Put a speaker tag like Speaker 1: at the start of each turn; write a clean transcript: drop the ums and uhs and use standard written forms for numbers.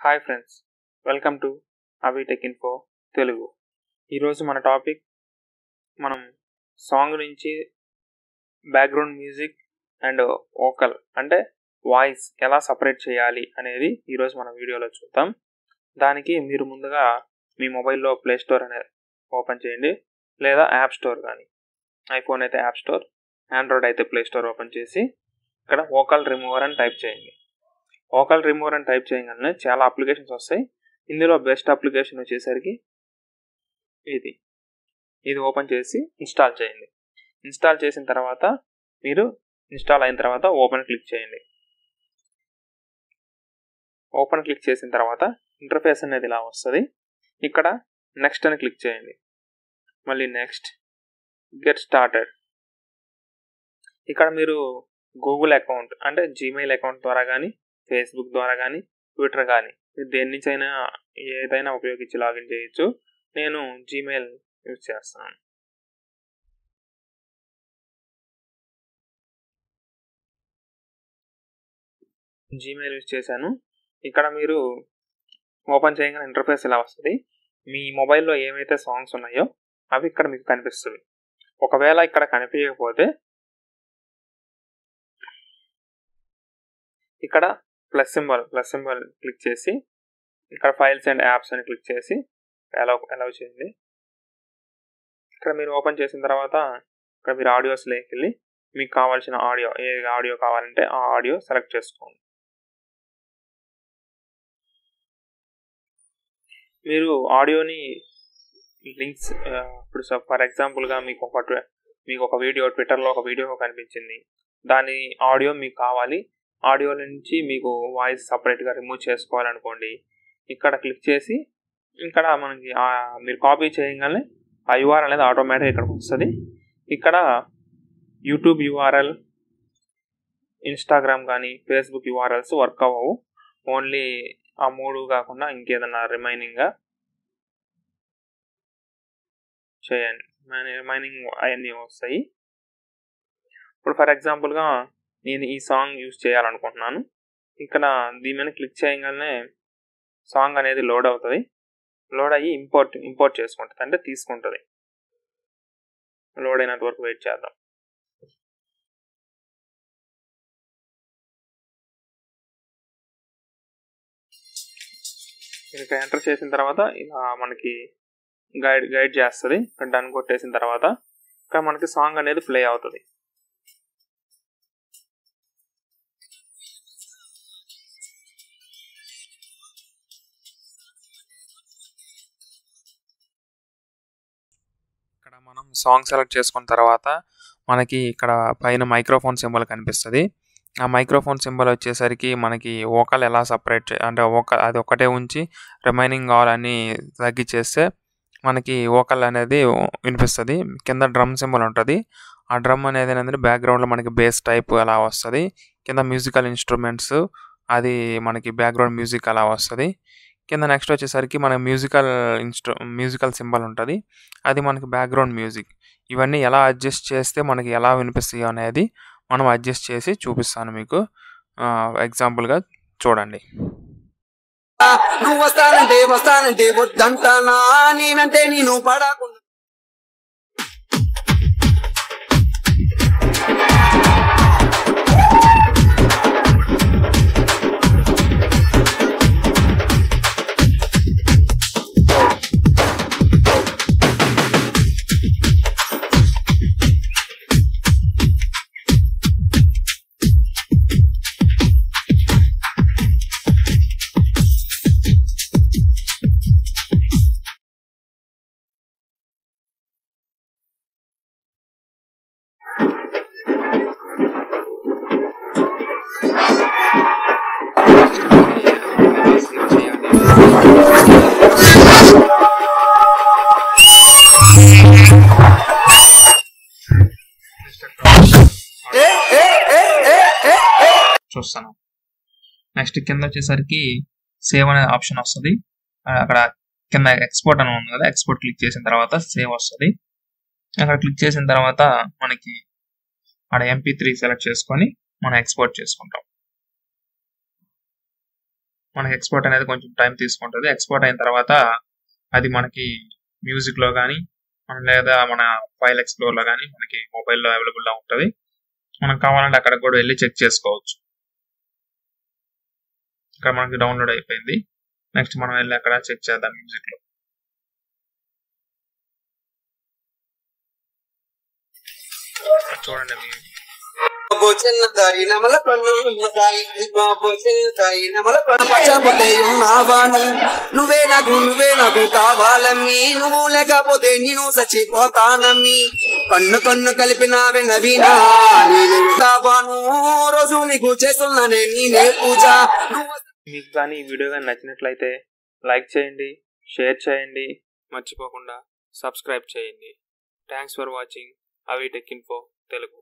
Speaker 1: Hi friends, welcome to అవి tech info Telugu. ఈరోజు మన టాపిక్ మనం సాంగ్ నుంచి బ్యాక్గ్రౌండ్ మ్యూజిక్ అండ్ వోకల్ అంటే వాయిస్ ఎలా సపరేట్ చేయాలి అనేది ఈరోజు మన వీడియోలో చూద్దాం. దానికి మీరు ముందుగా మీ మొబైల్లో ప్లే స్టోర్ అనేది ఓపెన్ చేయండి, లేదా యాప్ స్టోర్. కానీ ఐఫోన్ అయితే యాప్ స్టోర్, ఆండ్రాయిడ్ అయితే ప్లే స్టోర్ ఓపెన్ చేసి ఇక్కడ వోకల్ రిమూవర్ అని టైప్ చేయండి. వోకల్ రిమూవర్ అని టైప్ చేయగానే చాలా అప్లికేషన్స్ వస్తాయి. ఇందులో బెస్ట్ అప్లికేషన్ వచ్చేసరికి ఇది ఓపెన్ చేసి ఇన్స్టాల్ చేయండి. ఇన్స్టాల్ చేసిన తర్వాత మీరు ఇన్స్టాల్ అయిన తర్వాత ఓపెన్ క్లిక్ చేయండి. ఓపెన్ క్లిక్ చేసిన తర్వాత ఇంటర్ఫేస్ అనేది ఇలా వస్తుంది. ఇక్కడ నెక్స్ట్ అని క్లిక్ చేయండి. మళ్ళీ నెక్స్ట్, గెట్ స్టార్టెడ్. ఇక్కడ మీరు గూగుల్ అకౌంట్ అంటే జీమెయిల్ అకౌంట్ ద్వారా కానీ, ఫేస్బుక్ ద్వారా కానీ, ట్విట్టర్ కానీ దేని నుంచి అయినా ఏదైనా ఉపయోగించి లాగిన్ చేయొచ్చు. నేను జీమెయిల్ యూజ్ చేస్తాను. జీమెయిల్ యూజ్ చేశాను. ఇక్కడ మీరు ఓపెన్ చేయగానే ఇంటర్ఫేస్ ఇలా వస్తుంది. మీ మొబైల్లో ఏమైతే సాంగ్స్ ఉన్నాయో అవి ఇక్కడ మీకు కనిపిస్తుంది. ఒకవేళ ఇక్కడ కనిపించకపోతే ఇక్కడ ప్లస్ సింబల్ క్లిక్ చేసి ఇక్కడ ఫైల్స్ అండ్ యాప్స్ అని క్లిక్ చేసి అలౌ చేయండి. ఇక్కడ మీరు ఓపెన్ చేసిన తర్వాత ఇక్కడ మీరు ఆడియోస్లోకి వెళ్ళి మీకు కావాల్సిన ఏ ఆడియో కావాలంటే ఆ ఆడియో సెలెక్ట్ చేసుకోండి. మీరు ఆడియోని లింక్స్ ఇప్పుడు ఫర్ ఎగ్జాంపుల్గా మీకు ఒక వీడియో ట్విట్టర్లో ఒక వీడియో కనిపించింది, దాని ఆడియో మీకు కావాలి. ఆడియో నుంచి మీకు వాయిస్ సపరేట్గా రిమూవ్ చేసుకోవాలనుకోండి, ఇక్కడ క్లిక్ చేసి ఇక్కడ మనకి మీరు కాపీ చేయగానే ఆ యూఆర్ఎల్ అనేది ఆటోమేటిక్గా ఇక్కడికి వస్తుంది. ఇక్కడ యూట్యూబ్ యూఆర్ఎల్, ఇన్స్టాగ్రామ్ కానీ ఫేస్బుక్ యూఆర్ఎల్స్ వర్క్ అవ్వవు. ఓన్లీ ఆ మూడు కాకుండా ఇంకేదన్నా రిమైనింగ్గా చేయండి. రిమైనింగ్ అవన్నీ వస్తాయి. ఇప్పుడు ఫర్ ఎగ్జాంపుల్గా నేను ఈ సాంగ్ యూజ్ చేయాలనుకుంటున్నాను. ఇక్కడ దీని మీద క్లిక్ చేయగానే సాంగ్ అనేది లోడ్ అవుతుంది. లోడ్ అయ్యి ఇంపోర్ట్ చేసుకుంటుంది, అంటే తీసుకుంటుంది. లోడ్ అయినంత వరకు వెయిట్ చేద్దాం. ఇక్కడ ఎంటర్ చేసిన తర్వాత ఇలా మనకి గైడ్ చేస్తుంది. ఇక్కడ డన్ కొట్టేసిన తర్వాత ఇక్కడ మనకి సాంగ్ అనేది ప్లే అవుతుంది. ఇక్కడ మనం సాంగ్ సెలెక్ట్ చేసుకున్న తర్వాత మనకి ఇక్కడ పైన మైక్రోఫోన్ సింబల్ కనిపిస్తుంది. ఆ మైక్రోఫోన్ సింబల్ వచ్చేసరికి మనకి వోకల్ ఎలా సపరేట్ అంటే అది ఒకటే ఉంచి రిమైనింగ్ ఆల్ అని తగ్గించేస్తే మనకి వోకల్ అనేది వినిపిస్తుంది. కింద డ్రమ్ సింబల్ ఉంటుంది. ఆ డ్రమ్ అనేది బ్యాక్గ్రౌండ్లో మనకి బేస్ టైప్ అలా వస్తుంది. కింద మ్యూజికల్ ఇన్స్ట్రుమెంట్స్ అది మనకి బ్యాక్గ్రౌండ్ మ్యూజిక్ అలా వస్తుంది. కింద నెక్స్ట్ వచ్చేసరికి మన మ్యూజికల్ సింబల్ ఉంటుంది, అది మనకి బ్యాక్గ్రౌండ్ మ్యూజిక్. ఇవన్నీ ఎలా అడ్జస్ట్ చేస్తే మనకి ఎలా వినిపిస్తాయి అనేది మనం అడ్జస్ట్ చేసి చూపిస్తాను మీకు. ఎగ్జాంపుల్గా చూడండి.
Speaker 2: నువ్వు వస్తానంటే వద్దంటానా, నేనంటే నేను పడకుండా
Speaker 1: చూస్తాను. నెక్స్ట్ కింద వచ్చేసరికి సేవ్ అనే ఆప్షన్ వస్తుంది. అక్కడ కింద ఎక్స్పోర్ట్ అని ఉంది కదా, ఎక్స్పోర్ట్ క్లిక్ చేసిన తర్వాత సేవ్ వస్తుంది. అక్కడ క్లిక్ చేసిన తర్వాత మనకి అక్కడ MP3 సెలెక్ట్ చేసుకొని మనం ఎక్స్పోర్ట్ చేసుకుంటాం. మనకి ఎక్స్పోర్ట్ అనేది కొంచెం టైం తీసుకుంటుంది. ఎక్స్పోర్ట్ అయిన తర్వాత అది మనకి మ్యూజిక్లో కానీ లేదా మన ఫైల్ ఎక్స్ప్లోర్లో కానీ మనకి మొబైల్లో అవైలబుల్గా ఉంటుంది. మనం కావాలంటే అక్కడికి కూడా వెళ్ళి చెక్ చేసుకోవచ్చు. ఇక్కడ మనకి డౌన్లోడ్ అయిపోయింది. నెక్స్ట్ మనం వెళ్ళి అక్కడ చెక్ చేద్దాం మ్యూజిక్లో. చూడండి
Speaker 2: నువ్వే నాకు కావాలమ్మి, నువ్వు లేకపోతే నేను చచ్చిపోతానమ్మి. కన్ను కలిపినావే నవీనా, నేను రోజు నీకు చేస్తున్నానే నేనే పూజ.
Speaker 1: మీకు కానీ ఈ వీడియో కానీ నచ్చినట్లయితే లైక్ చేయండి, షేర్ చేయండి, మర్చిపోకుండా సబ్స్క్రైబ్ చేయండి. థ్యాంక్స్ ఫర్ వాచింగ్ అవి టెక్ ఇన్ఫో తెలుగు.